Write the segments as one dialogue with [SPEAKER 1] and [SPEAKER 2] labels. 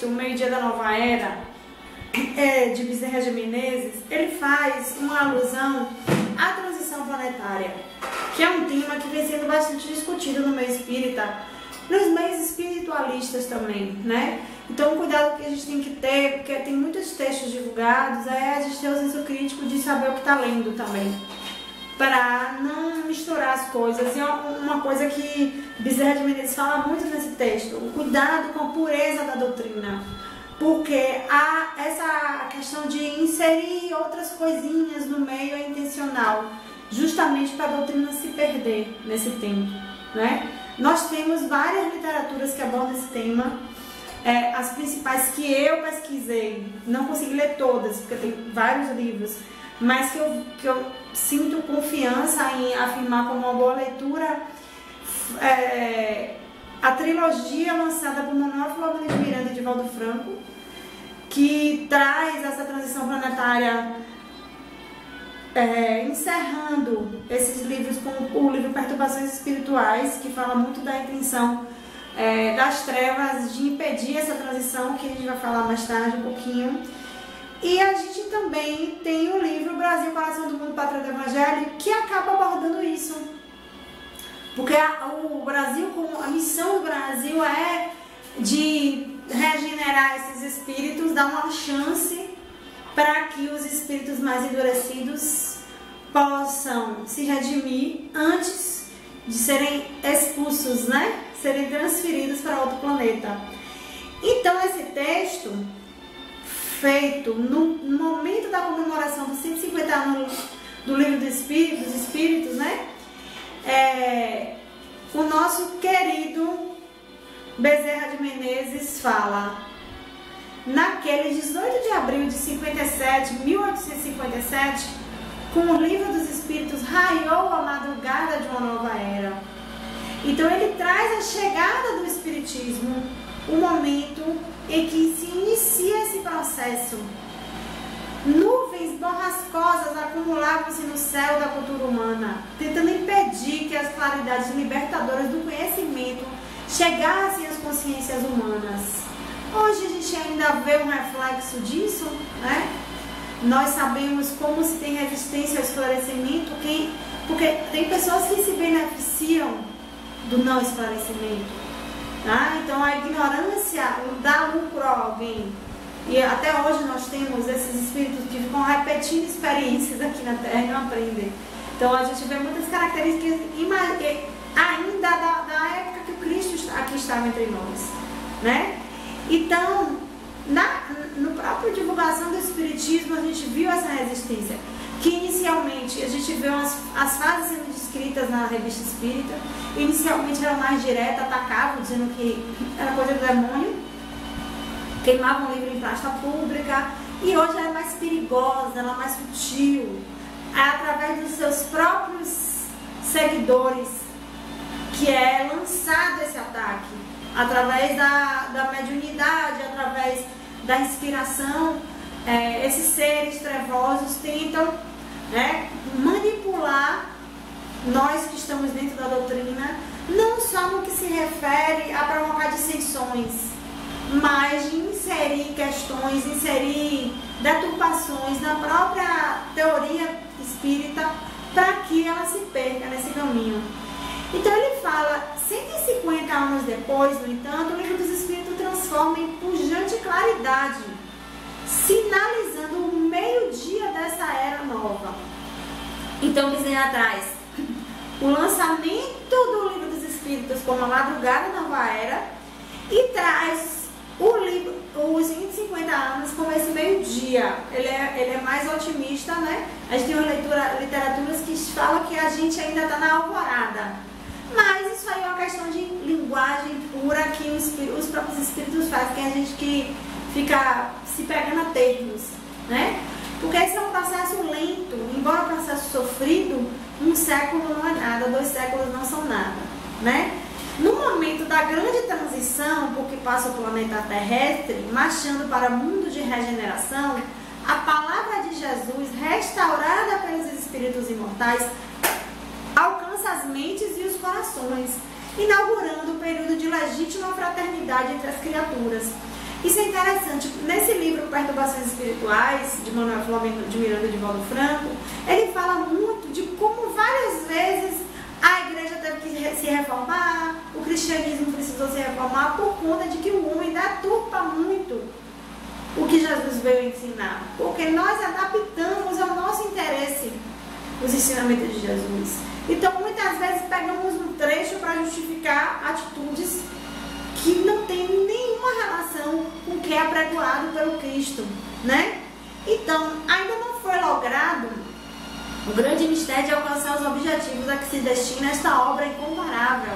[SPEAKER 1] texto, O Meio-Dia da Nova Era, de Bezerra de Menezes, ele faz uma alusão à transição planetária, que é um tema que vem sendo bastante discutido no meio espírita, nos meios espiritualistas também, né? Então, o cuidado que a gente tem que ter, porque tem muitos textos divulgados, é a gente ter o senso crítico de saber o que está lendo também, para não misturar as coisas. E é uma coisa que Bezerra de Menezes fala muito nesse texto, o cuidado com a pureza da doutrina, porque há essa questão de inserir outras coisinhas no meio é intencional, justamente para a doutrina se perder nesse tempo, né? Nós temos várias literaturas que abordam esse tema, as principais que eu pesquisei, não consegui ler todas, porque tem vários livros, mas que eu sinto confiança em afirmar como uma boa leitura, a trilogia lançada por Manuel Filomeno de Miranda e Divaldo Franco, que traz essa transição planetária, encerrando esses livros com o livro Perturbações Espirituais, que fala muito da intenção das trevas de impedir essa transição, que a gente vai falar mais tarde um pouquinho. E a gente também tem o livro Brasil, Coração do Mundo, Pátria do Evangelho, que acaba abordando isso. Porque o Brasil, a missão do Brasil é de regenerar esses espíritos, dar uma chance para que os espíritos mais endurecidos possam se redimir antes de serem expulsos, né? Serem transferidos para outro planeta. Então, esse texto, feito no momento da comemoração dos 150 anos do Livro dos Espíritos, né? O nosso querido Bezerra de Menezes fala: naquele 18 de abril de 1857, com o Livro dos Espíritos, raiou a madrugada de uma nova era. Então ele traz a chegada do Espiritismo, o momento em que se inicia esse processo. Nuvens borrascosas acumulavam-se no céu da cultura humana, tentando impedir que as claridades libertadoras do conhecimento chegassem às consciências humanas. Hoje a gente ainda vê um reflexo disso, né? Nós sabemos como se tem resistência ao esclarecimento, porque tem pessoas que se beneficiam do não esclarecimento, tá? Então a ignorância dá lucro a alguém. E até hoje nós temos esses espíritos que ficam repetindo experiências aqui na Terra e não aprendem. Então a gente vê muitas características ainda da época que o Cristo aqui estava entre nós, né? Então, no próprio divulgação do Espiritismo, a gente viu essa resistência, que inicialmente a gente viu as fases sendo descritas na Revista Espírita. Inicialmente era mais direta, atacavam, dizendo que era coisa do demônio, queimavam o livro em praça pública, e hoje ela é mais perigosa, ela é mais sutil, através dos seus próprios seguidores, que é lançado esse ataque, através da mediunidade, através da inspiração. Esses seres trevosos tentam, né, manipular nós que estamos dentro da doutrina, não só no que se refere a provocar dissensões, mas de inserir questões, inserir deturpações na própria teoria espírita, para que ela se perca nesse caminho. Então ele fala, 150 anos depois, no entanto, o Livro dos Espíritos transforma em pujante claridade, sinalizando o meio-dia dessa era nova. Então Bezerra traz o lançamento do Livro dos Espíritos como a madrugada da nova era, e traz o livro, os 150 anos, como esse meio-dia. Ele é mais otimista, né? A gente tem uma literaturas que falam que a gente ainda está na alvorada. Mas isso aí é uma questão de linguagem pura que os próprios espíritos fazem, que a gente que fica se pegando a termos, né? Porque esse é um processo lento, embora um processo sofrido, um século não é nada, 2 séculos não são nada, né? No momento da grande transição, porque passa o planeta terrestre, marchando para o mundo de regeneração, a palavra de Jesus, restaurada pelos espíritos imortais, alcança as mentes e os corações, inaugurando o período de legítima fraternidade entre as criaturas. Isso é interessante. Nesse livro Perturbações Espirituais, de Manuel Flamengo de Miranda de Valdo Franco, ele fala muito de como várias vezes a igreja teve que se reformar, o cristianismo precisou se reformar por conta de que o homem deturpa muito o que Jesus veio ensinar. Porque nós adaptamos ao nosso interesse os ensinamentos de Jesus. Então, muitas vezes, pegamos um trecho para justificar atitudes que não tem nenhuma relação com o que é apregoado pelo Cristo, né? Então, ainda não foi logrado o grande mistério de alcançar os objetivos a que se destina esta obra incomparável.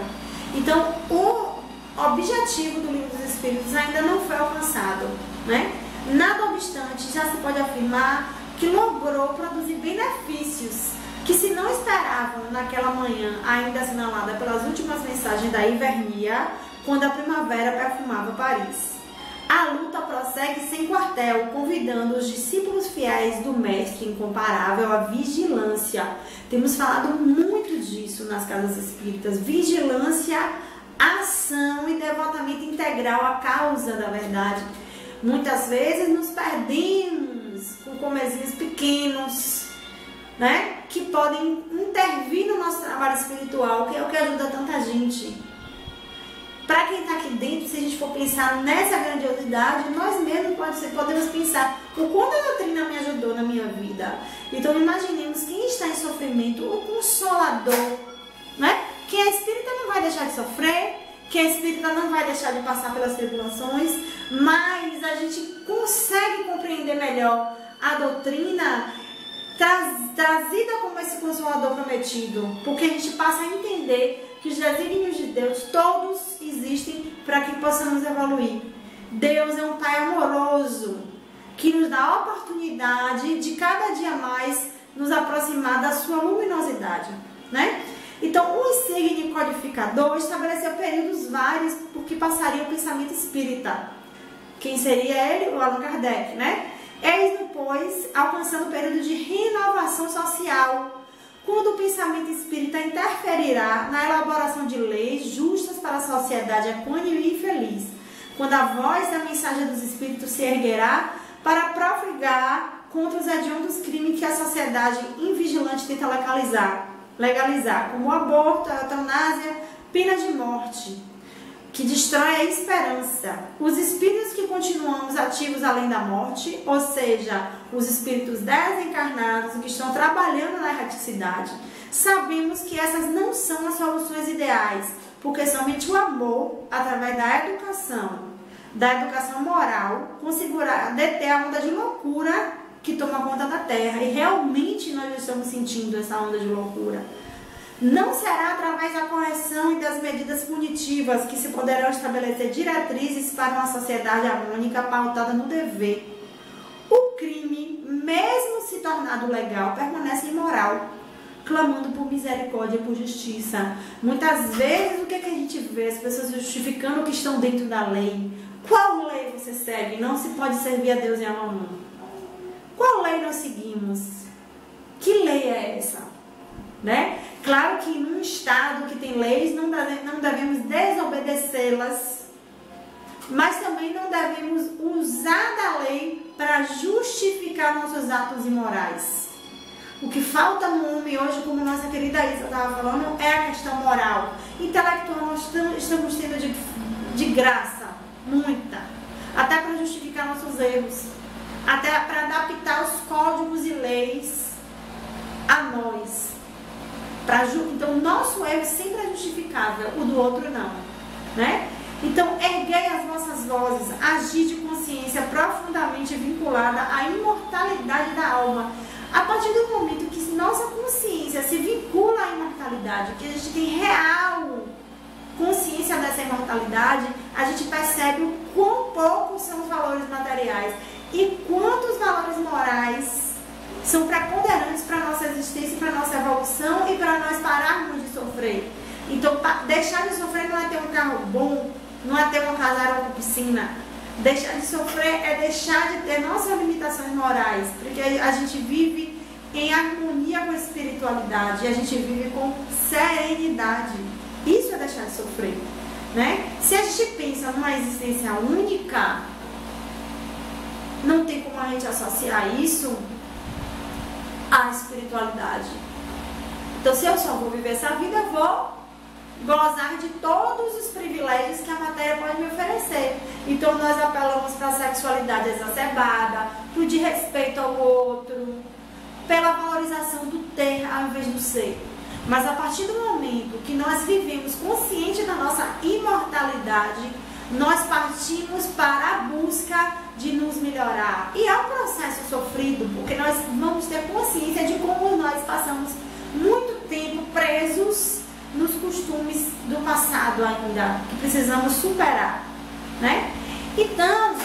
[SPEAKER 1] Então, o objetivo do Livro dos Espíritos ainda não foi alcançado, né? Nada obstante, já se pode afirmar que logrou produzir benefícios que se não esperavam naquela manhã ainda assinalada pelas últimas mensagens da Ivernia, quando a primavera perfumava Paris. A luta prossegue sem quartel, convidando os discípulos fiéis do Mestre incomparável à vigilância. Temos falado muito disso nas casas espíritas. Vigilância, ação e devotamento integral à causa da verdade. Muitas vezes nos perdemos com comezinhos pequenos, né, que podem intervir no nosso trabalho espiritual, que é o que ajuda tanta gente. Para quem está aqui dentro, se a gente for pensar nessa grandiosidade, nós mesmos podemos pensar o quanto a doutrina me ajudou na minha vida. Então imaginemos quem está em sofrimento, o Consolador, né? Quem é espírita não vai deixar de sofrer, quem é espírita não vai deixar de passar pelas tribulações, mas a gente consegue compreender melhor a doutrina trazida como esse Consolador prometido, porque a gente passa a entender que os desígnios de Deus todos existem para que possamos evoluir. Deus é um Pai amoroso que nos dá a oportunidade de cada dia mais nos aproximar da sua luminosidade, né? Então, o insígne codificador estabeleceu períodos vários por que passaria o pensamento espírita. Quem seria ele? O Allan Kardec, né? Eis depois alcançando o período de renovação social, quando o pensamento espírita interferirá na elaboração de leis justas para a sociedade equânime e feliz, quando a voz da mensagem dos espíritos se erguerá para profligar contra os hediondos crimes que a sociedade invigilante tenta legalizar, como o aborto, a eutanásia, pena de morte, que destrói a esperança. Os espíritos que continuamos ativos além da morte, ou seja, os espíritos desencarnados que estão trabalhando na erraticidade, sabemos que essas não são as soluções ideais, porque somente o amor, através da educação moral, conseguirá deter a onda de loucura que toma conta da Terra. E realmente nós estamos sentindo essa onda de loucura. Não será através da correção e das medidas punitivas que se poderão estabelecer diretrizes para uma sociedade harmônica pautada no dever. O crime, mesmo se tornado legal, permanece imoral, clamando por misericórdia e por justiça. Muitas vezes, o que a gente vê? As pessoas justificando que estão dentro da lei. Qual lei você segue? Não se pode servir a Deus em alma humana. Qual lei nós seguimos? Que lei é essa? Né? Claro que num estado que tem leis, não devemos desobedecê-las, mas também não devemos usar da lei para justificar nossos atos imorais. O que falta no homem hoje, como nossa querida Isa estava falando, é a questão moral. Intelectual nós estamos tendo de graça, muita, até para justificar nossos erros, até para adaptar os códigos e leis a nós. Então, o nosso erro sempre é justificável, o do outro não, né? Então, erguei as vossas vozes, agir de consciência profundamente vinculada à imortalidade da alma. A partir do momento que nossa consciência se vincula à imortalidade, que a gente tem real consciência dessa imortalidade, a gente percebe o quão poucos são os valores materiais e quantos valores morais são preponderantes para a nossa existência, para a nossa evolução e para nós pararmos de sofrer. Então, deixar de sofrer não é ter um carro bom, não é ter uma casa com piscina. Deixar de sofrer é deixar de ter nossas limitações morais, porque a gente vive em harmonia com a espiritualidade, e a gente vive com serenidade. Isso é deixar de sofrer, né? Se a gente pensa numa existência única, realmente associar isso à espiritualidade. Então, se eu só vou viver essa vida, eu vou gozar de todos os privilégios que a matéria pode me oferecer. Então, nós apelamos para a sexualidade exacerbada, para o desrespeito ao outro, pela valorização do ter ao invés do ser. Mas a partir do momento que nós vivemos consciente da nossa imortalidade, nós partimos para a busca de nos melhorar. E é um processo sofrido, porque nós vamos ter consciência de como nós passamos muito tempo presos nos costumes do passado ainda, que precisamos superar, né? Então,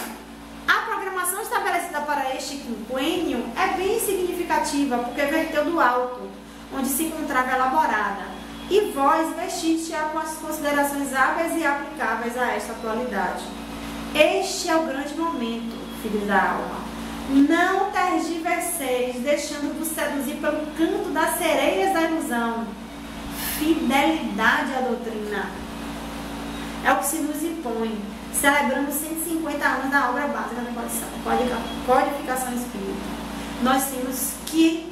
[SPEAKER 1] a programação estabelecida para este quinquênio é bem significativa, porque verteu do alto, onde se encontrava elaborada, e vós vestiste-a com as considerações hábeis e aplicáveis a esta atualidade. Este é o grande momento, filhos da alma. Não tergiverseis, deixando-vos seduzir pelo canto das sereias da ilusão. Fidelidade à doutrina é o que se nos impõe. Celebramos 150 anos da obra básica da codificação espírita. Nós temos que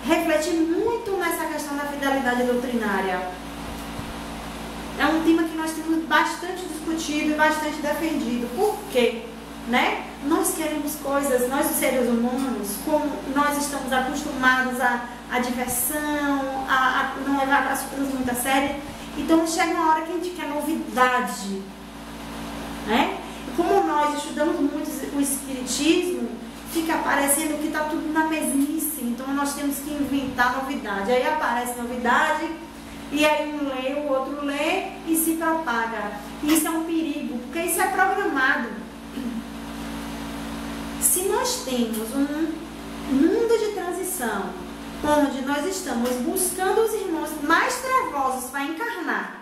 [SPEAKER 1] refletir muito nessa questão da fidelidade doutrinária. É um tema que nós temos bastante discutido e bastante defendido. Por quê? Né? Nós queremos coisas, nós os seres humanos, como nós estamos acostumados à diversão, a não levar as coisas muito a sério, então chega uma hora que a gente quer novidade, né? E como nós estudamos muito o espiritismo, fica parecendo que está tudo na mesmice, então nós temos que inventar novidade. Aí aparece novidade, e aí um lê, o outro lê e se propaga. E isso é um perigo, porque isso é programado. Se nós temos um mundo de transição, onde nós estamos buscando os irmãos mais trevosos para encarnar,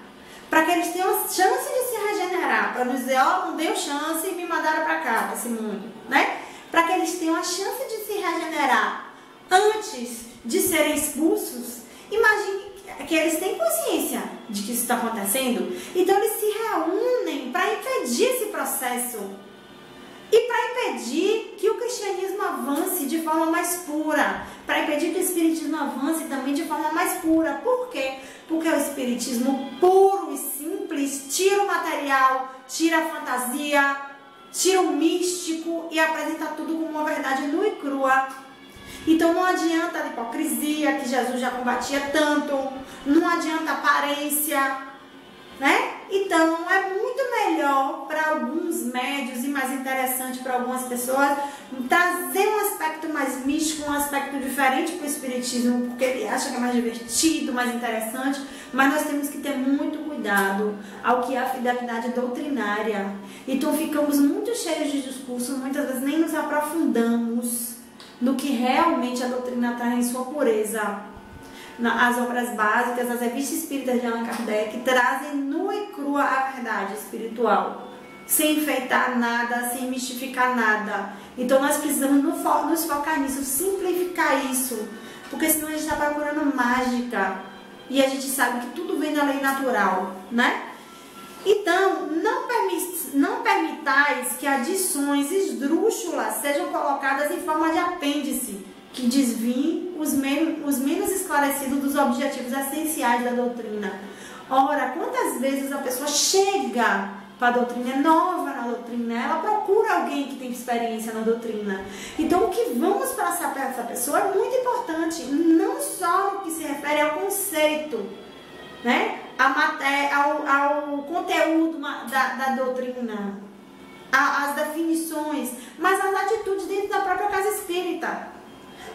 [SPEAKER 1] para que eles tenham chance de se regenerar, para nos dizer, ó, não deu chance e me mandaram para cá, para esse mundo, né? Para que eles tenham a chance de se regenerar antes de serem expulsos. Imagine que eles têm consciência de que isso está acontecendo, então eles se reúnem para impedir esse processo. E para impedir que o cristianismo avance de forma mais pura, para impedir que o espiritismo avance também de forma mais pura. Por quê? Porque o espiritismo puro e simples tira o material, tira a fantasia, tira o místico e apresenta tudo como uma verdade nua e crua. Então não adianta a hipocrisia, que Jesus já combatia tanto, não adianta a aparência, né? Então é muito melhor para alguns médios e mais interessante para algumas pessoas trazer um aspecto mais místico, um aspecto diferente para o espiritismo, porque ele acha que é mais divertido, mais interessante, mas nós temos que ter muito cuidado ao que é a fidelidade doutrinária. Então ficamos muito cheios de discurso, muitas vezes nem nos aprofundamos no que realmente a doutrina traz em sua pureza. As obras básicas, as revistas espíritas de Allan Kardec trazem nua e crua a verdade espiritual, sem enfeitar nada, sem mistificar nada. Então nós precisamos nos focar nisso, simplificar isso, porque senão a gente está procurando mágica e a gente sabe que tudo vem da lei natural, né? Então não permitais que adições esdrúxulas sejam colocadas em forma de apêndice, que desviem os menos esclarecidos dos objetivos essenciais da doutrina. Ora, quantas vezes a pessoa chega para a doutrina, é nova na doutrina, ela procura alguém que tem experiência na doutrina. Então, o que vamos passar para essa pessoa é muito importante, não só no que se refere ao conceito, né? Ao conteúdo da doutrina, às definições, mas às atitudes dentro da própria casa espírita.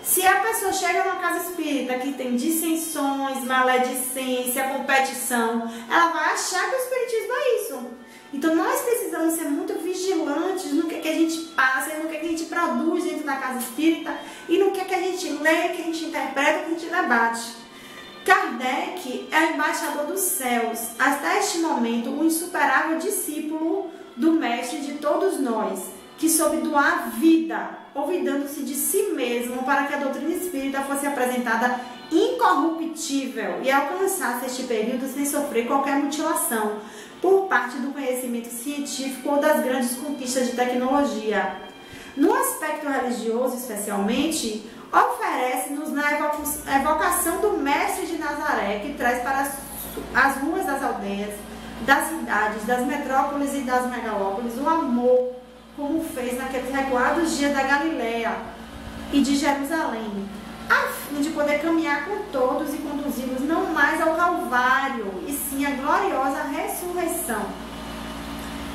[SPEAKER 1] Se a pessoa chega numa casa espírita que tem dissensões, maledicência, competição, ela vai achar que o espiritismo é isso. Então nós precisamos ser muito vigilantes no que a gente passa, no que a gente produz dentro da casa espírita e no que a gente lê, que a gente interpreta, que a gente debate. Kardec é o embaixador dos céus, até este momento o insuperável discípulo do mestre de todos nós, que soube doar vida, olvidando-se de si mesmo para que a doutrina espírita fosse apresentada incorruptível e alcançasse este período sem sofrer qualquer mutilação por parte do conhecimento científico ou das grandes conquistas de tecnologia. no aspecto religioso especialmente, oferece-nos na evocação do Mestre de Nazaré, que traz para as ruas das aldeias, das cidades, das metrópoles e das megalópolis o amor, como fez naqueles recuados dias da Galileia e de Jerusalém, a fim de poder caminhar com todos e conduzi-los não mais ao Calvário, e sim à gloriosa ressurreição.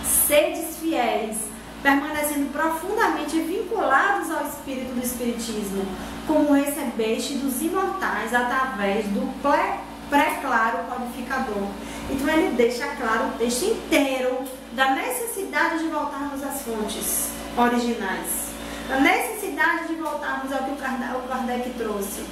[SPEAKER 1] Sedes fiéis, permanecendo profundamente vinculados ao Espírito do Espiritismo, como recebeste dos imortais através do pré-claro codificador. Então ele deixa claro o texto inteiro da necessidade de voltarmos às fontes originais, a necessidade de voltarmos ao que o Kardec trouxe.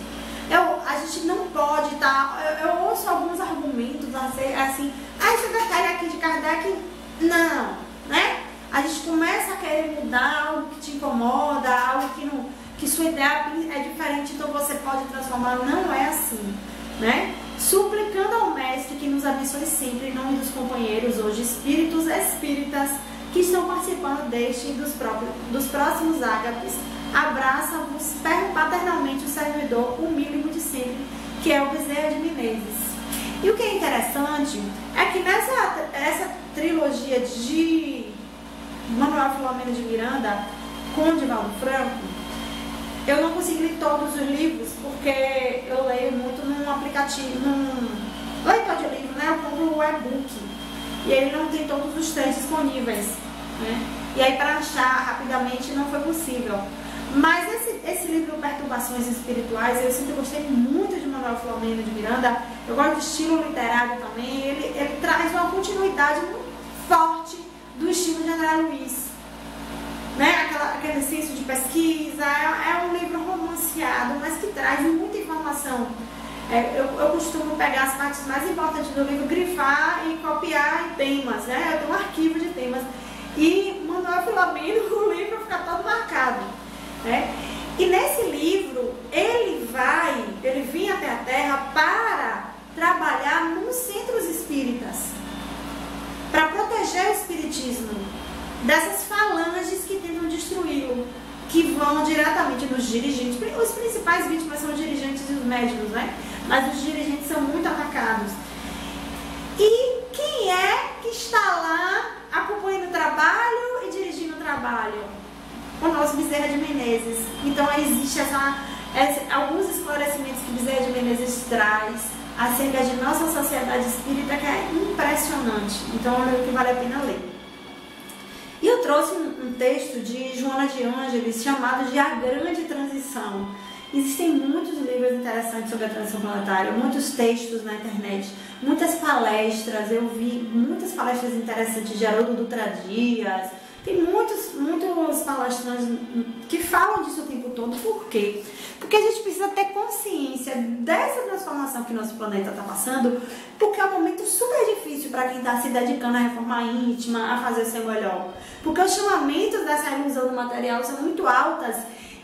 [SPEAKER 1] A gente não pode estar... Eu ouço alguns argumentos assim, você prefere aqui de Kardec? Não, né? A gente começa a querer mudar algo que te incomoda, algo que sua ideia é diferente, então você pode transformar. Não é assim, né? Suplicando ao Mestre que nos abençoe sempre, em nome dos companheiros, hoje espíritos espíritas, que estão participando deste e dos próximos ágapes, abraça-vos paternalmente o servidor humílimo de sempre, que é o Bezerra de Menezes. E o que é interessante é que essa trilogia de Manuel Filomeno de Miranda com Divaldo Franco, eu não consegui ler todos os livros, porque eu leio muito num aplicativo, num leitor de livro, né? Eu compro o e-book, e ele não tem todos os textos disponíveis, né? E aí para achar rapidamente não foi possível. Mas esse livro Perturbações Espirituais, eu sempre gostei muito de Manuel Filomeno de Miranda. Eu gosto do estilo literário também. Ele traz uma continuidade muito forte do estilo de André Luiz, né? Aquele senso de pesquisa. É um livro romanceado, mas que traz muita informação. Eu costumo pegar as partes mais importantes do livro, grifar e copiar em temas, né? Eu tenho um arquivo de temas. E Manuel Filomeno, o livro fica todo marcado, né? E nesse livro, ele vinha até a Terra para trabalhar nos centros espíritas, para proteger o espiritismo dessas falanges que tentam destruí-lo, que vão diretamente dos dirigentes. Os principais vítimas são os dirigentes e os médicos, né? Mas os dirigentes são muito atacados. E quem é que está lá acompanhando o trabalho e dirigindo o trabalho? O nosso Bezerra de Menezes. Então existe alguns esclarecimentos que Bezerra de Menezes traz acerca de nossa sociedade espírita, que é impressionante. Então é um livro que vale a pena ler. E eu trouxe um texto de Joana de Ângeles chamado de A Grande Transição. Existem muitos livros interessantes sobre a transição planetária, muitos textos na internet, muitas palestras. Eu vi muitas palestras interessantes de Haroldo Dutra Dias. Tem muitos palestrantes que falam disso o tempo todo. Por quê? Porque a gente precisa ter consciência dessa transformação que nosso planeta está passando, porque é um momento super difícil para quem está se dedicando à reforma íntima, a fazer o seu melhor. Porque os chamamentos dessa ilusão do material são muito altas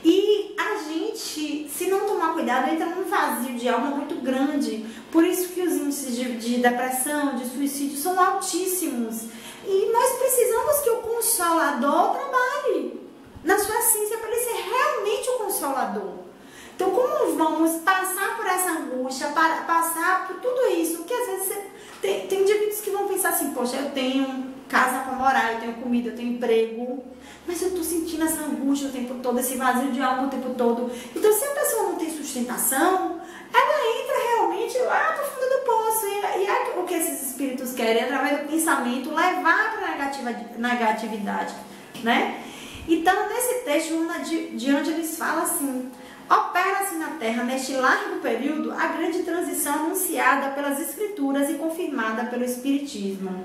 [SPEAKER 1] e a gente, se não tomar cuidado, entra num vazio de alma muito grande. Por isso que os índices de depressão, de suicídio são altíssimos. E nós precisamos que o Consolador trabalhe na sua essência para ele ser realmente o Consolador. Então, como vamos passar por essa angústia, passar por tudo isso? Que às vezes tem indivíduos que vão pensar assim, poxa, eu tenho casa para morar, eu tenho comida, eu tenho emprego, mas eu estou sentindo essa angústia o tempo todo, esse vazio de alma o tempo todo. Então, se a pessoa não tem sustentação, ela entra realmente lá para o fundo do poço. E é o que esses espíritos querem, através do pensamento, levar para a negatividade, né? Então, nesse texto, Joana de Ângeles fala assim: opera-se na Terra, neste largo período, a grande transição anunciada pelas Escrituras e confirmada pelo Espiritismo.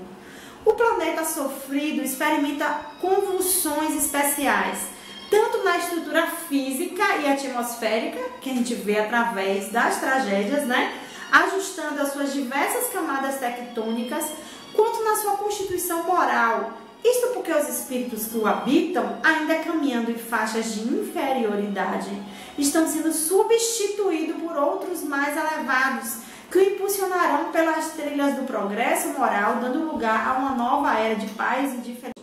[SPEAKER 1] O planeta sofrido experimenta convulsões especiais, tanto na estrutura física e atmosférica, que a gente vê através das tragédias, né? Ajustando as suas diversas camadas tectônicas, quanto na sua constituição moral. Isto porque os espíritos que o habitam, ainda caminhando em faixas de inferioridade, estão sendo substituídos por outros mais elevados, que o impulsionarão pelas trilhas do progresso moral, dando lugar a uma nova era de paz e de felicidade.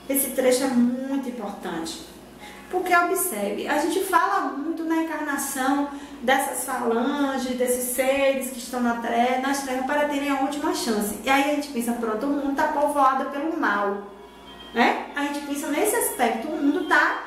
[SPEAKER 1] esse trecho é muito importante. Porque observe, a gente fala muito na encarnação dessas falanges, desses seres que estão nas trevas para terem a última chance. E aí a gente pensa, pronto, o mundo está povoado pelo mal, né? A gente pensa nesse aspecto, o mundo está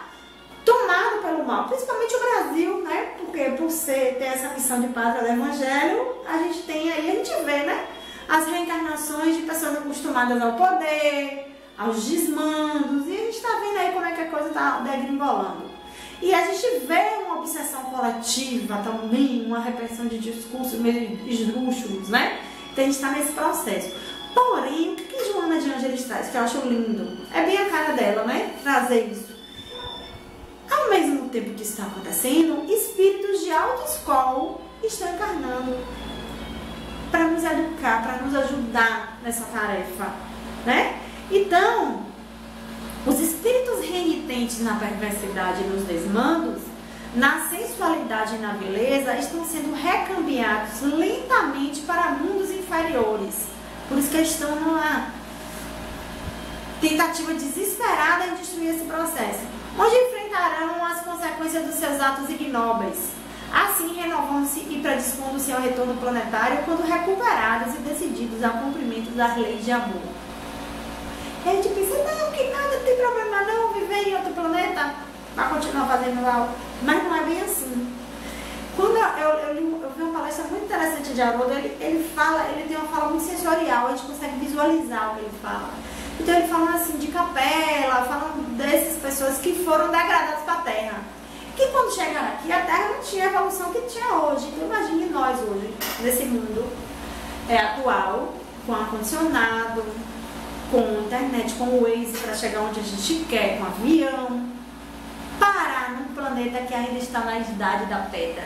[SPEAKER 1] tomado pelo mal, principalmente o Brasil, né? Porque por ter essa missão de pátria do Evangelho, a gente tem aí, a gente vê, né? As reencarnações de pessoas acostumadas ao poder, aos desmandos, e a gente está vendo aí como é que a coisa está degringolando. E a gente vê uma obsessão coletiva também, uma repressão de discursos meio esdrúxulos, né? Então a gente está nesse processo. Porém, o que Joana de Ângeles traz, que eu acho lindo, é bem a cara dela, né? Trazer isso. Ao mesmo tempo que isso está acontecendo, espíritos de autoescola estão encarnando para nos educar, para nos ajudar nessa tarefa, né? Então, os espíritos renitentes na perversidade e nos desmandos, na sensualidade e na beleza, estão sendo recambiados lentamente para mundos inferiores. Por isso que eles estão numa tentativa desesperada em destruir esse processo, onde enfrentarão as consequências dos seus atos ignóbeis, assim renovando-se e predispondo-se ao retorno planetário quando recuperados e decididos ao cumprimento das leis de amor. E a gente pensa, não, que nada, não tem problema não, viver em outro planeta, vai continuar fazendo mal. Mas não é bem assim. Quando eu vi uma palestra muito interessante de Haroldo, ele tem uma fala muito sensorial, a gente consegue visualizar o que ele fala. Então ele fala assim de Capela, falando dessas pessoas que foram degradadas para a Terra. Que quando chegaram aqui, a Terra não tinha a evolução que tinha hoje. Então imagine nós hoje, nesse mundo atual, com ar-condicionado, com internet, com o Waze para chegar onde a gente quer, com avião, parar num planeta que ainda está na idade da pedra.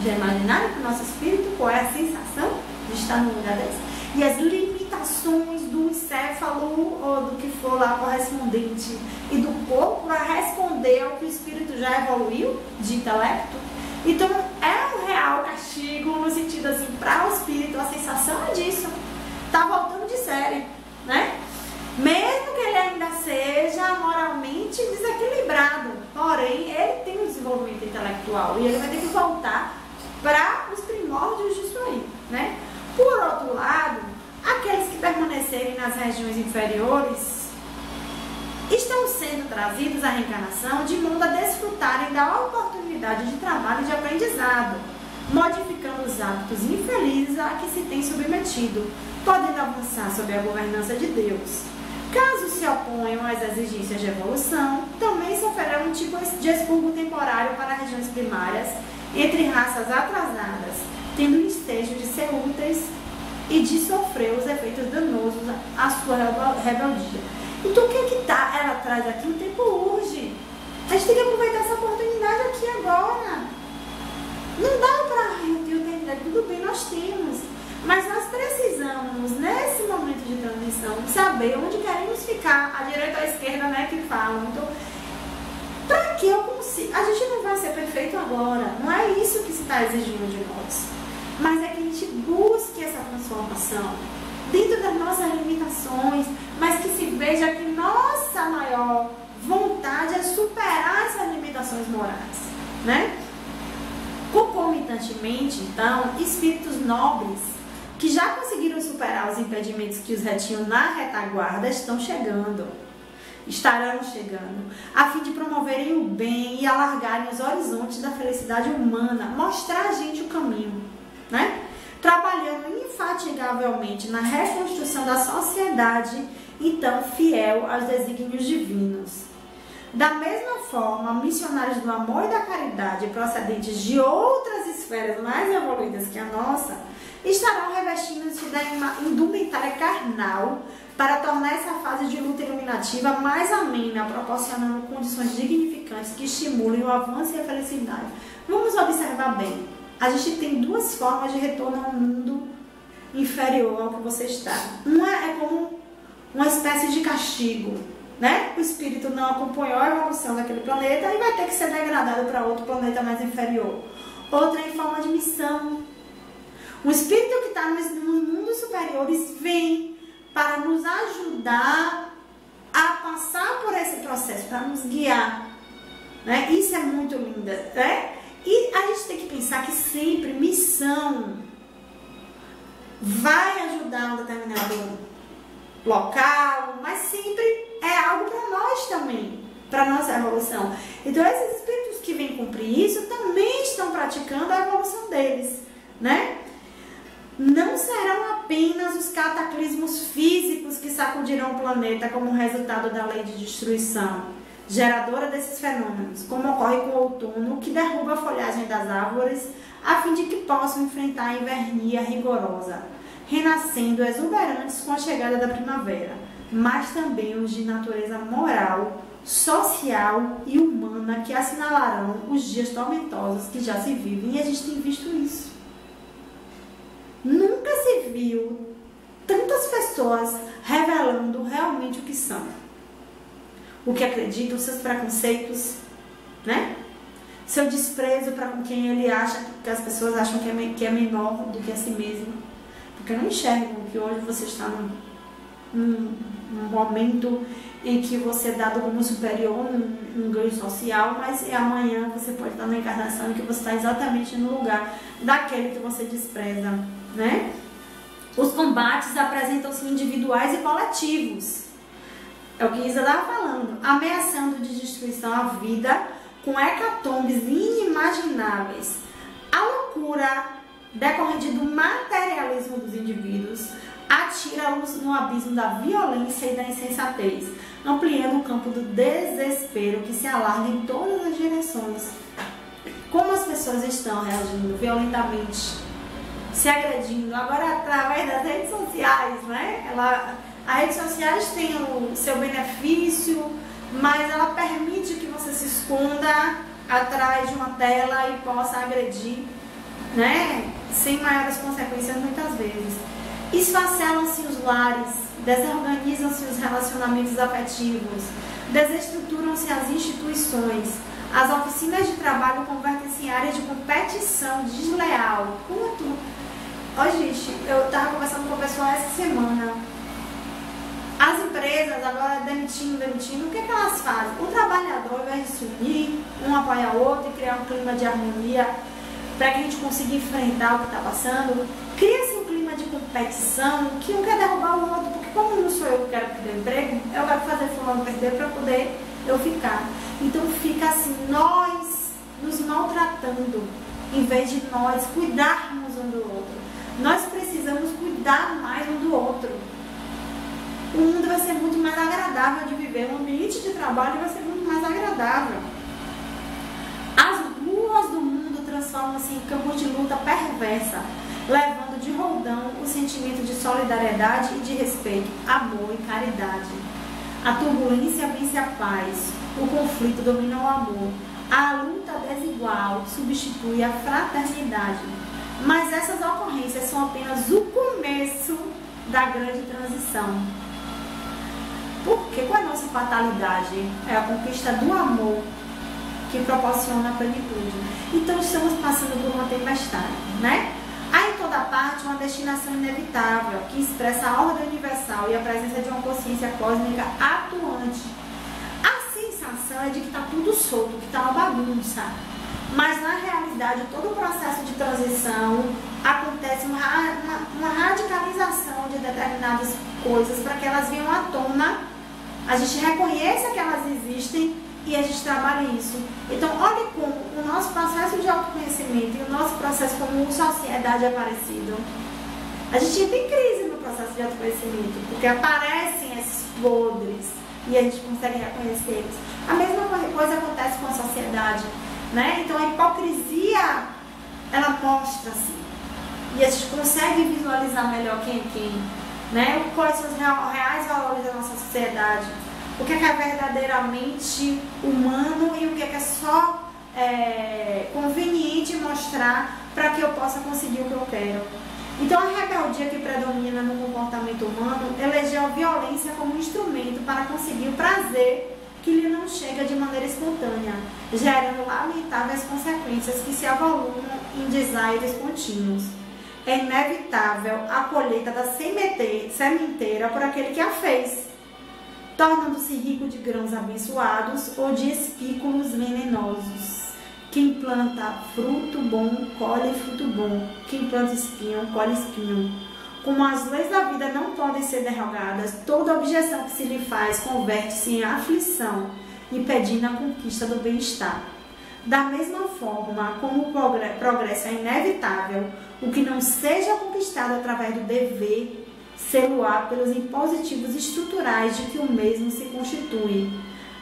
[SPEAKER 1] Já imaginaram que o nosso espírito, qual é a sensação de estar num lugar desse? E as limitações do encéfalo ou do que for lá correspondente e do corpo para responder ao que o espírito já evoluiu de intelecto. Então é um real castigo no sentido assim, para o espírito a sensação é disso, tá voltando de série, né? Mesmo que ele ainda seja moralmente desequilibrado, porém ele tem um desenvolvimento intelectual e ele vai ter que voltar para os primórdios disso aí, né? Por outro lado, aqueles que permanecerem nas regiões inferiores estão sendo trazidos à reencarnação de modo a desfrutarem da oportunidade de trabalho e de aprendizado, modificando os hábitos infelizes a que se tem submetido, podendo avançar sob a governança de Deus. Caso se oponham às exigências de evolução, também sofrerão um tipo de expurgo temporário para regiões primárias entre raças atrasadas, tendo o ensejo de ser úteis e de sofrer os efeitos danosos à sua rebeldia. Então o que ela traz aqui? O tempo urge. A gente tem que aproveitar essa oportunidade aqui agora. Não dá para eu ter eternidade, tudo bem, nós temos. Mas nós precisamos, nesse momento de transição, saber onde queremos ficar, à direita ou à esquerda, né, que falam. Então, para que eu consiga? A gente não vai ser perfeito agora, não é isso que se está exigindo de nós. Mas é que a gente busque essa transformação dentro das nossas limitações, mas que se veja que nossa maior vontade é superar essas limitações morais, né? Concomitantemente, então, espíritos nobres que já conseguiram superar os impedimentos que os retinham na retaguarda estarão chegando, a fim de promoverem o bem e alargarem os horizontes da felicidade humana, mostrar a gente o caminho, né? Trabalhando infatigavelmente na reconstrução da sociedade, então fiel aos desígnios divinos. Da mesma forma, missionários do amor e da caridade procedentes de outras esferas mais evoluídas que a nossa, estarão revestindo-se da indumentária carnal para tornar essa fase de luta iluminativa mais amena, proporcionando condições dignificantes que estimulem o avanço e a felicidade. Vamos observar bem. A gente tem duas formas de retorno ao mundo inferior ao que você está. Uma é como uma espécie de castigo, né? O espírito não acompanhou a evolução daquele planeta e vai ter que ser degradado para outro planeta mais inferior. Outra é em forma de missão. Um espírito que está nos mundos superiores vem para nos ajudar a passar por esse processo, para nos guiar, né? Isso é muito lindo, né? E a gente tem que pensar que sempre missão vai ajudar um determinado local, mas sempre é algo para nós também, para nossa evolução. Então esses espíritos que vêm cumprir isso também estão praticando a evolução deles, né? Não serão apenas os cataclismos físicos que sacudirão o planeta como resultado da lei de destruição, geradora desses fenômenos, como ocorre com o outono, que derruba a folhagem das árvores, a fim de que possam enfrentar a invernia rigorosa, renascendo exuberantes com a chegada da primavera, mas também os de natureza moral, social e humana, que assinalarão os dias tormentosos que já se vivem, e a gente tem visto isso. Nunca se viu tantas pessoas revelando realmente o que são, o que acreditam, seus preconceitos, né? Seu desprezo para com quem ele acha, que as pessoas acham que é menor do que a si mesmo, porque não enxergam que hoje você está num momento em que você é dado como superior, num ganho social, mas amanhã você pode estar na encarnação em que você está exatamente no lugar daquele que você despreza, né? Os combates apresentam-se individuais e coletivos. É o que Isa estava falando, ameaçando de destruição à vida com hecatombes inimagináveis. A loucura decorrente do materialismo dos indivíduos atira-os no abismo da violência e da insensatez, ampliando o campo do desespero que se alarga em todas as direções. Como as pessoas estão reagindo violentamente, se agredindo, agora através das redes sociais, né? As redes sociais têm o seu benefício, mas ela permite que você se esconda atrás de uma tela e possa agredir, né? Sem maiores consequências muitas vezes. Esfacelam-se os lares, desorganizam-se os relacionamentos afetivos, desestruturam-se as instituições, as oficinas de trabalho convertem-se em áreas de competição desleal. Ó, gente, eu estava conversando com o pessoal essa semana. As empresas agora demitindo, o que elas fazem? O trabalhador, ao invés de se unir, um apoia o outro e criar um clima de harmonia para que a gente consiga enfrentar o que está passando, cria-se um clima de competição que um quer derrubar o outro, porque como não sou eu que quero perder o emprego, eu quero fazer fulano perder para poder eu ficar. Então fica assim, nós nos maltratando, em vez de nós cuidarmos um do outro. Nós precisamos cuidar mais um do outro. O mundo vai ser muito mais agradável de viver, o ambiente de trabalho vai ser muito mais agradável. As ruas do mundo transformam-se em campos de luta perversa, levando de roldão o sentimento de solidariedade e de respeito, amor e caridade. A turbulência vence a paz, o conflito domina o amor, a luta desigual substitui a fraternidade. Mas essas ocorrências são apenas o começo da grande transição. Porque qual é a nossa fatalidade? É a conquista do amor que proporciona a plenitude. Então estamos passando por uma tempestade, né? Há em toda parte uma destinação inevitável que expressa a ordem universal e a presença de uma consciência cósmica atuante. A sensação é de que está tudo solto, que está uma bagunça. Mas na realidade todo o processo de transição acontece uma radicalização de determinadas coisas para que elas venham à tona, a gente reconheça que elas existem e a gente trabalha isso. Então olhe como o nosso processo de autoconhecimento e o nosso processo como sociedade é parecido. A gente entra em crise no processo de autoconhecimento, porque aparecem esses podres e a gente consegue reconhecer eles. A mesma coisa acontece com a sociedade, né? Então a hipocrisia, ela mostra-se e a gente consegue visualizar melhor quem é quem, né? Quais são os reais valores da nossa sociedade, o que é verdadeiramente humano e o que é só conveniente mostrar para que eu possa conseguir o que eu quero. Então a rebeldia que predomina no comportamento humano elegeu a violência como instrumento para conseguir o prazer que lhe não chega de maneira espontânea, gerando lamentáveis consequências que se avolumam em desaires contínuos. É inevitável a colheita da sementeira por aquele que a fez. tornando-se rico de grãos abençoados ou de espículos venenosos. Quem planta fruto bom, colhe fruto bom. Quem planta espinho, colhe espinho. Como as leis da vida não podem ser derrogadas, toda objeção que se lhe faz converte-se em aflição, impedindo a conquista do bem-estar. Da mesma forma como o progresso é inevitável, o que não seja conquistado através do dever, ser-lo-á pelos impositivos estruturais de que o mesmo se constitui.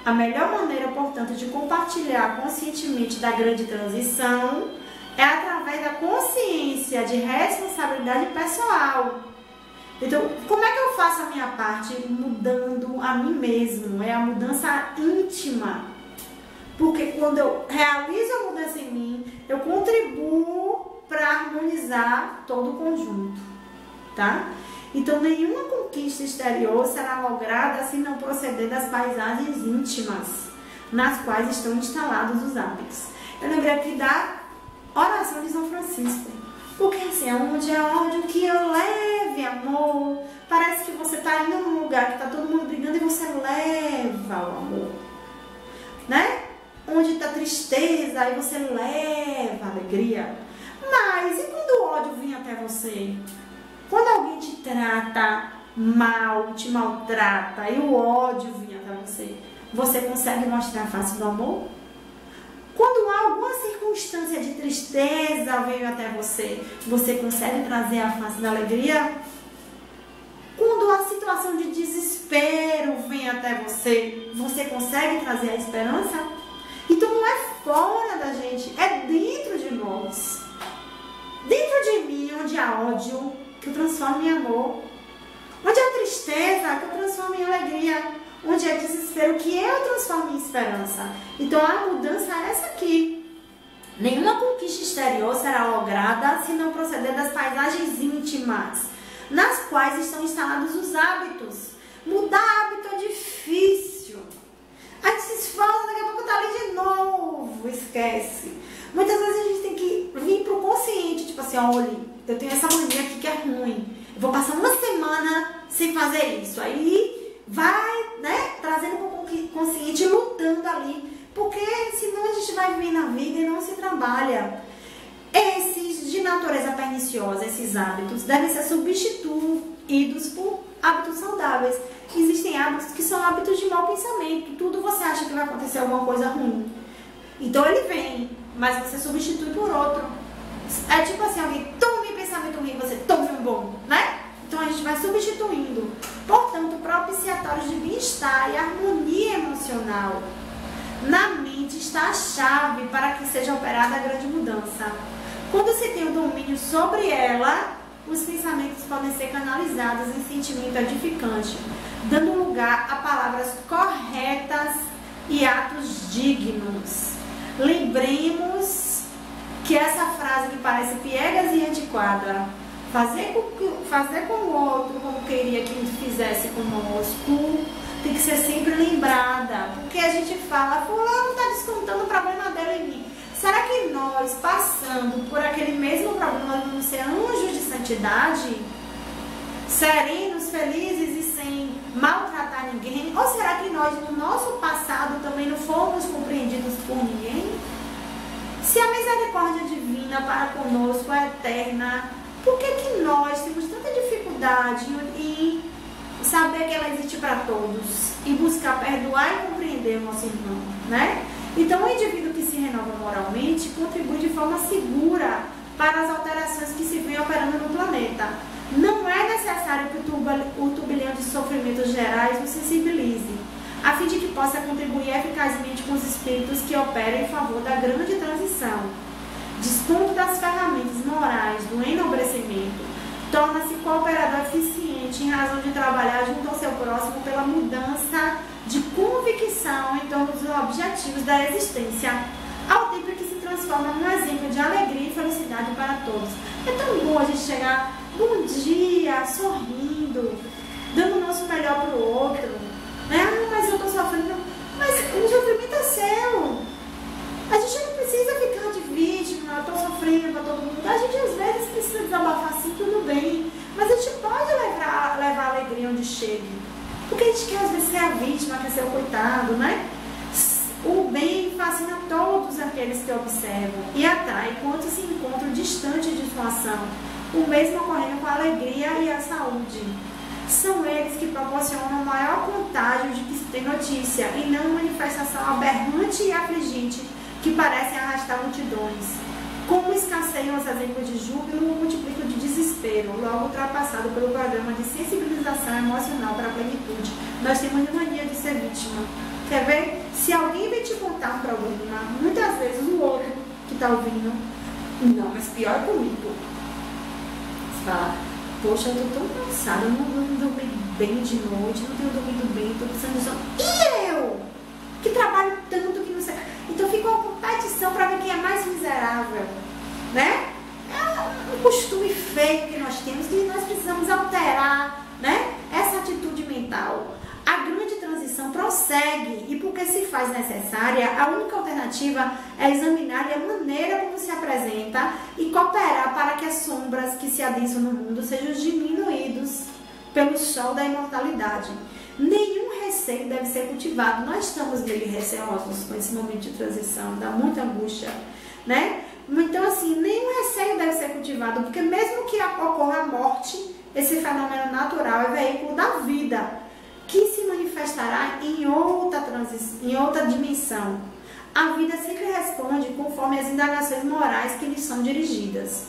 [SPEAKER 1] A melhor maneira, portanto, de compartilhar conscientemente da grande transição é através da consciência de responsabilidade pessoal. Então, como é que eu faço a minha parte? Mudando a mim mesmo, é a mudança íntima. Porque quando eu realizo a mudança em mim, eu contribuo para harmonizar todo o conjunto, tá? Então, nenhuma conquista exterior será lograda se não proceder das paisagens íntimas, nas quais estão instalados os hábitos. Eu lembrei aqui da oração de São Francisco. Porque assim, onde é ódio que eu leve amor. Parece que você está indo num lugar que está todo mundo brigando e você leva o amor, né? Onde está tristeza, aí você leva a alegria. Mas e quando o ódio vem até você? Quando alguém te trata mal, te maltrata e o ódio vem até você, você consegue mostrar a face do amor? Quando alguma circunstância de tristeza veio até você, você consegue trazer a face da alegria? Quando a situação de desespero vem até você, você consegue trazer a esperança? Então não é fora da gente, é dentro de nós. Dentro de mim, onde há ódio, que eu transformo em amor. Onde há tristeza, que eu transformo em alegria. Onde há desespero, que eu transformo em esperança. Então a mudança é essa aqui. Nenhuma conquista exterior será lograda se não proceder das paisagens íntimas, nas quais estão instalados os hábitos. Mudar hábito é difícil. A gente se esforça, daqui a pouco tá ali de novo, esquece. Muitas vezes a gente tem que vir pro consciente, tipo assim, olha, eu tenho essa mania aqui que é ruim. Eu vou passar uma semana sem fazer isso. Aí vai, né, trazendo pro consciente, lutando ali. Porque senão a gente vai viver na vida e não se trabalha. Esses de natureza perniciosa, esses hábitos, devem ser substituídos por hábitos saudáveis. Existem hábitos que são hábitos de mau pensamento. Tudo você acha que vai acontecer alguma coisa ruim. Então ele vem, mas você substitui por outro. É tipo assim, alguém tome pensamento ruim, você tome um bom, né? Então a gente vai substituindo. Portanto, propiciatórios de bem-estar e harmonia emocional. Na mente está a chave para que seja operada a grande mudança. Quando se tem o domínio sobre ela, os pensamentos podem ser canalizados em sentimento edificante, dando lugar a palavras corretas e atos dignos. Lembremos que essa frase que parece piegas e antiquada, fazer com o outro como queria que fizesse conosco, tem que ser sempre lembrada, porque a gente fala, fulano está descontando o problema dele em mim. Será que nós, passando por aquele mesmo problema, nós vamos ser anjos de santidade? Serenos, felizes e sem maltratar ninguém? Ou será que nós, no nosso passado, também não fomos compreendidos por ninguém? Se a misericórdia divina para conosco é eterna, por que nós temos tanta dificuldade em saber que ela existe para todos e buscar perdoar e compreender o nosso irmão, né? Então, o indivíduo que se renova moralmente contribui de forma segura para as alterações que se vêm operando no planeta. Não é necessário que o turbilhão de sofrimentos gerais o sensibilize, a fim de que possa contribuir eficazmente com os espíritos que operam em favor da grande transição. Dispunto das ferramentas morais do enobrecimento, torna-se cooperador eficiente em razão de trabalhar junto ao seu próximo pela mudança de convicção em torno dos objetivos da existência, ao tempo que se transforma num exemplo de alegria e felicidade para todos. É tão bom a gente chegar bom dia, sorrindo, dando o nosso melhor para o outro, né? Ah, mas eu estou sofrendo. Mas o sofrimento é seu. A gente não precisa ficar de vítima, eu estou sofrendo para todo mundo. A gente às vezes precisa desabafar assim, tudo bem. Mas a gente pode levar a alegria onde chegue. Porque a gente quer às vezes ser a vítima. aqueles que observam e atrai quantos se encontram distantes de sua ação, o mesmo ocorrendo com a alegria e a saúde. São eles que proporcionam maior contágio de que se tem notícia, e não manifestação aberrante e afligente que parecem arrastar multidões. Como escasseiam os exemplos de júbilo, multiplica de desespero, logo ultrapassado pelo programa de sensibilização emocional para a plenitude. Nós temos mania de ser vítima. Quer ver? Se alguém vem te contar um problema, muitas vezes o outro que está ouvindo, não, mas pior é comigo. Você fala, poxa, eu estou tão cansada, eu não dormi bem de noite, não tenho dormido bem, estou precisando de sono. E eu? Que trabalho tanto que não sei. Então fica uma competição para ver quem é mais miserável, né? É um costume feio que nós temos, que nós precisamos alterar, né? Essa atitude mental. A grande transição prossegue, e porque se faz necessária, a única alternativa é examinar a maneira como se apresenta e cooperar para que as sombras que se adensam no mundo sejam diminuídos pelo sol da imortalidade. Nenhum receio deve ser cultivado. Nós estamos meio receosos com esse momento de transição, dá muita angústia, né? Então, assim, nenhum receio deve ser cultivado, porque mesmo que ocorra a morte, esse fenômeno natural é veículo da vida, que se manifestará em outra dimensão. A vida sempre responde conforme as indagações morais que lhe são dirigidas.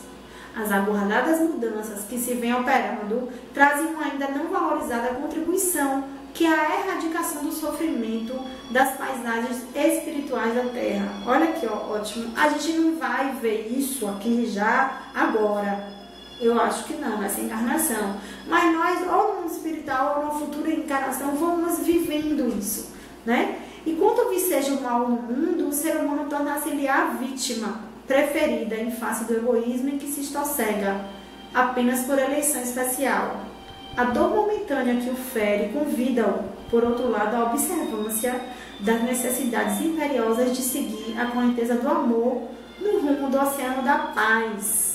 [SPEAKER 1] As aguardadas mudanças que se vêm operando trazem uma ainda não valorizada contribuição, que é a erradicação do sofrimento das paisagens espirituais da Terra. Olha aqui, ó, ótimo. A gente não vai ver isso aqui já agora. Eu acho que não, nessa encarnação. Mas nós, ou no mundo espiritual, ou na futura encarnação, vamos vivendo isso, né? E quanto viceja o mal no mundo, o ser humano torna-se-lhe a vítima preferida em face do egoísmo em que se estossega, apenas por eleição especial. A dor momentânea que o fere convida-o, por outro lado, à observância das necessidades imperiosas de seguir a correnteza do amor no rumo do oceano da paz.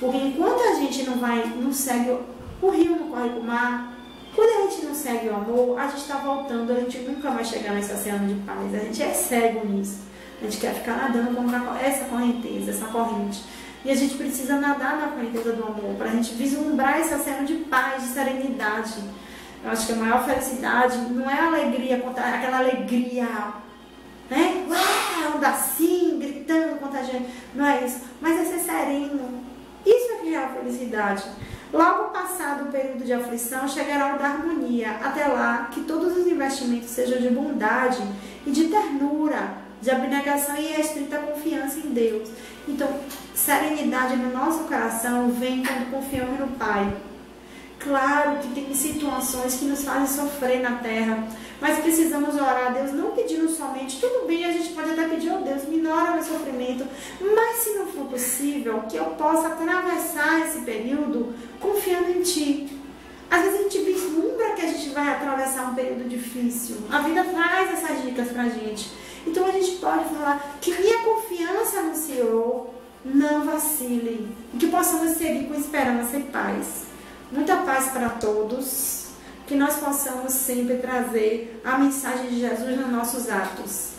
[SPEAKER 1] Porque enquanto a gente não segue o rio, não corre para o mar, quando a gente não segue o amor, a gente está voltando, a gente nunca vai chegar nesse oceano de paz. A gente é cego nisso. A gente quer ficar nadando contra essa correnteza, essa corrente. E a gente precisa nadar na correnteza do amor, para a gente vislumbrar esse oceano de paz, de serenidade. Eu acho que a maior felicidade não é a alegria, aquela alegria, né? Uau, anda assim, gritando, contagiando. Não é isso. Mas é ser sereno. Isso é que é a felicidade. Logo passado o período de aflição, chegará o da harmonia. Até lá, que todos os investimentos sejam de bondade e de ternura, de abnegação e estrita confiança em Deus. Então, serenidade no nosso coração vem quando confiamos no Pai. Claro que tem situações que nos fazem sofrer na terra, mas precisamos orar a Deus, não pedindo somente, tudo bem, a gente pode até pedir, oh Deus, minora meu sofrimento, mas se não for possível, que eu possa atravessar esse período confiando em Ti. Às vezes a gente vislumbra que a gente vai atravessar um período difícil, a vida traz essas dicas pra gente. Então a gente pode falar que minha confiança no Senhor não vacile, e que possamos seguir com esperança e paz. Muita paz para todos, que nós possamos sempre trazer a mensagem de Jesus nos nossos atos.